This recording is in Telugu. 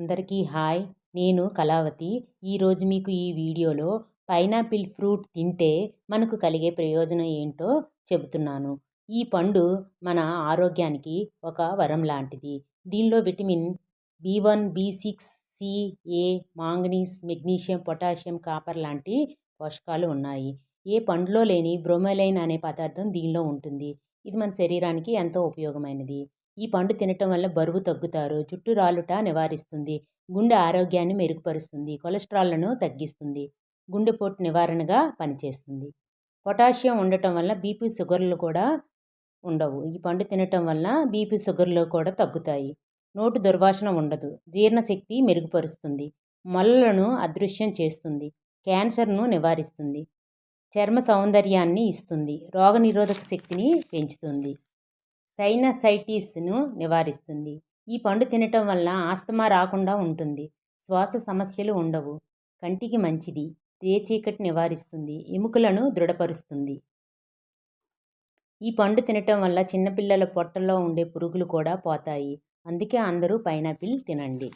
అందరికీ హాయ్. నేను కళావతి. ఈరోజు మీకు ఈ వీడియోలో పైనాపిల్ ఫ్రూట్ తింటే మనకు కలిగే ప్రయోజనం ఏంటో చెబుతున్నాను. ఈ పండు మన ఆరోగ్యానికి ఒక వరం లాంటిది. దీనిలో విటమిన్ బి1, బి6, సి, ఏ, మాంగనీస్, మెగ్నీషియం, పొటాషియం, కాపర్ లాంటి పోషకాలు ఉన్నాయి. ఏ పండులో లేని బ్రోమెలైన్ అనే పదార్థం దీనిలో ఉంటుంది. ఇది మన శరీరానికి ఎంతో ఉపయోగమైనది. ఈ పండు తినటం వల్ల బరువు తగ్గుతారు, జుట్టు రాలుట నివారిస్తుంది, గుండె ఆరోగ్యాన్ని మెరుగుపరుస్తుంది, కొలెస్ట్రాల్ను తగ్గిస్తుంది, గుండెపోటు నివారణగా పనిచేస్తుంది. పొటాషియం ఉండటం వల్ల బీపీ షుగర్లు కూడా ఉండవు. ఈ పండు తినటం వల్ల బీపీ షుగర్లు కూడా తగ్గుతాయి. నోటు దుర్వాసన ఉండదు, జీర్ణశక్తి మెరుగుపరుస్తుంది, మొలలను అదృశ్యం చేస్తుంది, క్యాన్సర్ను నివారిస్తుంది, చర్మ సౌందర్యాన్ని ఇస్తుంది, రోగనిరోధక శక్తిని పెంచుతుంది, సైనసైటిస్ను నివారిస్తుంది. ఈ పండు తినటం వల్ల ఆస్తమా రాకుండా ఉంటుంది, శ్వాస సమస్యలు ఉండవు, కంటికి మంచిది, రేచీకటి నివారిస్తుంది, ఎముకలను దృఢపరుస్తుంది. ఈ పండు తినటం వల్ల చిన్నపిల్లల పొట్టలో ఉండే పురుగులు కూడా పోతాయి. అందుకే అందరూ పైనాపిల్ తినండి.